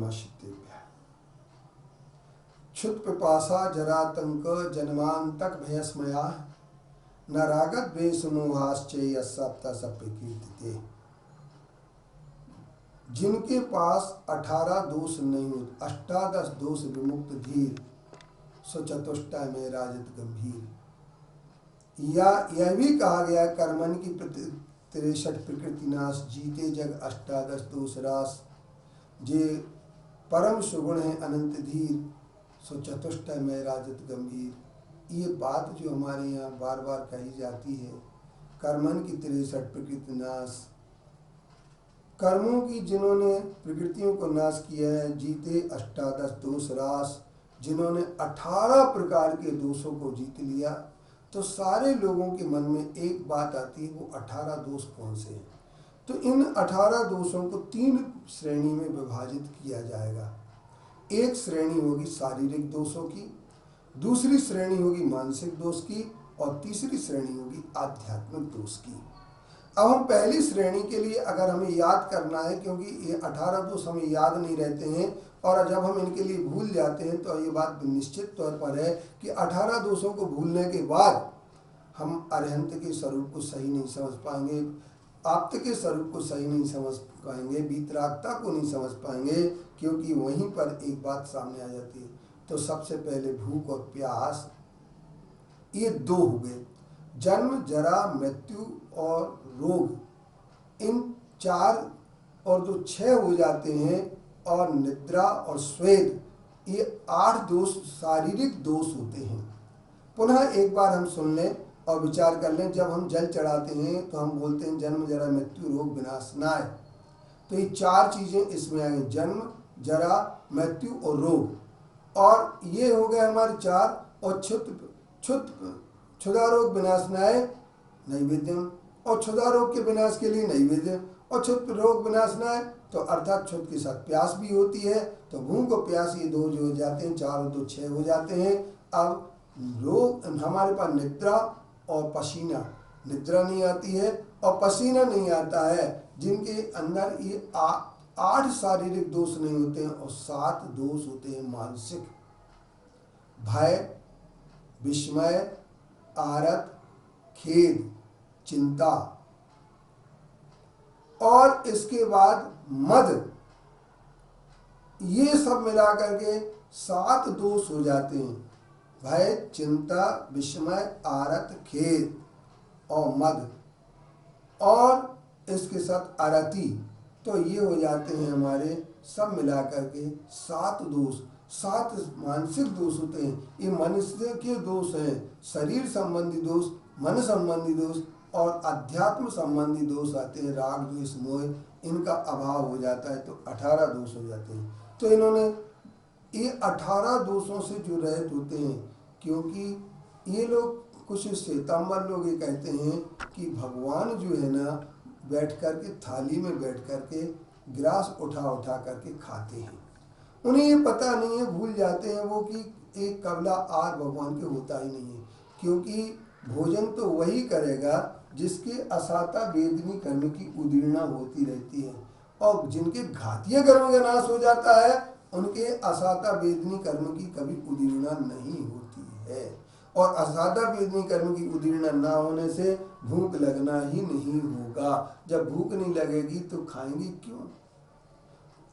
कर्मशितेभ्यः। क्षुत् पिपासा जरातंक जन्मांतक भयस्मया न रागत द्वेषमोहाश्चै यस्सप्त सप्रकीर्तिते। जिनके पास 18 दोष नहीं होते, 18 दोष विमुक्त धीर, सो चतुष्टय में राजत गंभीर। या यह भी कहा गया कर्मन की 63 प्रकृति नाश, जीते जग 18 दोष रास, जे परम सुगुण है अनंत धीर, सो चतुष्टय में राजत गंभीर। ये बात जो हमारे यहाँ बार बार कही जाती है, कर्मन की 63 प्रकृति नाश, कर्मों की जिन्होंने प्रकृतियों को नाश किया है, जीते 18 दोष रास, जिन्होंने 18 प्रकार के दोषों को जीत लिया, तो सारे लोगों के मन में एक बात आती है, वो 18 दोष कौन से हैं। तो इन 18 दोषों को 3 श्रेणी में विभाजित किया जाएगा। एक श्रेणी होगी शारीरिक दोषों की, दूसरी श्रेणी होगी मानसिक दोष की, और तीसरी श्रेणी होगी आध्यात्मिक दोष की। अब हम पहली श्रेणी के लिए अगर हमें याद करना है, क्योंकि ये 18 दोष हमें याद नहीं रहते हैं, और जब हम इनके लिए भूल जाते हैं तो ये बात निश्चित तौर पर है कि 18 दोषों को भूलने के बाद हम अरहंत के स्वरूप को सही नहीं समझ पाएंगे, आप्त के स्वरूप को सही नहीं समझ पाएंगे, वीतरागता को नहीं समझ पाएंगे, क्योंकि वहीं पर एक बात सामने आ जाती है। तो सबसे पहले भूख और प्यास, ये 2 हो गए। जन्म, जरा, मृत्यु और रोग, इन 4 और 2 6 हो जाते हैं, और निद्रा और स्वेद, ये 8 दोष शारीरिक दोष होते हैं। पुनः एक बार हम सुन लें और विचार कर लें। जब हम जल चढ़ाते हैं तो हम बोलते हैं जन्म जरा मृत्यु रोग विनाशनाय। तो ये 4 चीजें इसमें आ गई, जन्म, जरा, मृत्यु और रोग, और ये हो गए हमारे 4। और क्षुधा रोग विनाशनाय नैवेद्यम, और क्षुधा रोग के विनाश के लिए नैवेद्य, और क्षुध रोग विनाशनाय, तो अर्थात क्षुध के साथ प्यास भी होती है। तो भूख और प्यास ये 2 जो हो जाते हैं, 4 और 2 6 हो जाते हैं। अब रोग हमारे पास निद्रा और पसीना, निद्रा नहीं आती है और पसीना नहीं आता है, जिनके अंदर ये 8 शारीरिक दोष नहीं होते हैं, और 7 दोष होते हैं मानसिक। भय, विस्मय, आरत, खेद, चिंता, और इसके बाद मद, ये सब मिला करके 7 दोष हो जाते हैं। भय, चिंता, विस्मय, आरत, खेद और मद, और इसके साथ अरति, तो ये हो जाते हैं हमारे सब मिला करके 7 दोष। 7 मानसिक दोष होते हैं। ये मनुष्य के दोष हैं, शरीर संबंधी दोष, मन संबंधी दोष और अध्यात्म संबंधी दोष आते हैं। राग, द्वेष, मोह, इनका अभाव हो जाता है तो 18 दोष हो जाते हैं। तो इन्होंने ये 18 दोषों से जो रहित होते हैं, क्योंकि ये लोग, कुछ श्वेतांबर लोग ये कहते हैं कि भगवान जो है ना, बैठ कर के थाली में बैठ कर के गिलास उठा उठा करके खाते हैं। उन्हें ये पता नहीं है, भूल जाते हैं वो कि एक कबला आर भगवान के होता ही नहीं है, क्योंकि भोजन तो वही करेगा जिसके असाता वेदनी कर्म की उदीर्णा होती रहती है, और जिनके घातीय कर्म का नाश हो जाता है, उनके असाता वेदनी कर्म की कभी उदीर्णा नहीं होती है। और असाता वेदनी कर्म की उदीर्णा ना होने से भूख लगना ही नहीं होगा। जब भूख नहीं लगेगी तो खाएंगे क्यों?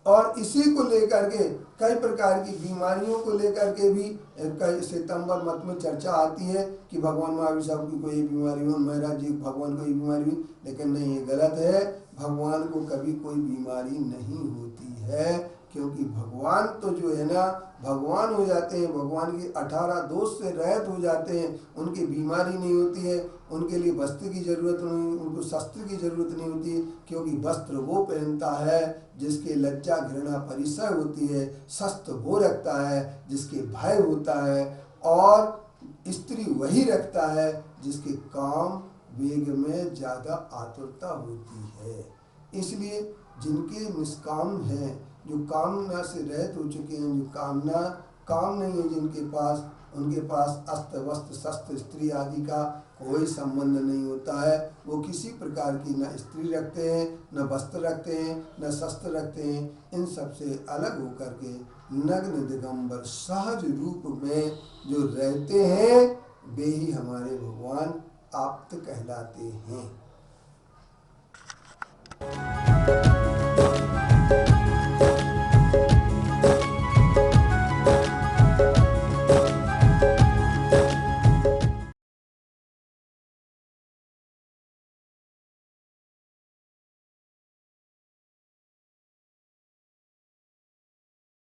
और इसी को लेकर के कई प्रकार की बीमारियों को लेकर के भी कई श्वेतांबर मत में चर्चा आती है कि भगवान महावीर साहब की कोई बीमारी हो, महाराज जी भगवान को ये बीमारी हुई, लेकिन नहीं, ये गलत है। भगवान को कभी कोई बीमारी नहीं होती है, क्योंकि भगवान तो जो है ना, भगवान हो जाते हैं, भगवान के 18 दोष से रहित हो जाते हैं। उनकी बीमारी नहीं होती है, उनके लिए वस्त्र की जरूरत नहीं, उनको शस्त्र की जरूरत नहीं होती, क्योंकि वस्त्र वो पहनता है जिसके लज्जा घृणा परिसय होती है, शस्त्र वो रखता है जिसके भय होता है, और स्त्री वही रखता है जिसके काम वेग में ज़्यादा आतुरता होती है। इसलिए जिनके निष्काम हैं, जो कामना से रहित हो चुके हैं, जो कामना काम नहीं है जिनके पास, उनके पास अस्त्र वस्त्र शस्त्र स्त्री आदि का कोई संबंध नहीं होता है। वो किसी प्रकार की न स्त्री रखते हैं, न वस्त्र रखते हैं, न शस्त्र रखते हैं। इन सब से अलग होकर के नग्न दिगंबर सहज रूप में जो रहते हैं वे ही हमारे भगवान आप्त कहलाते हैं।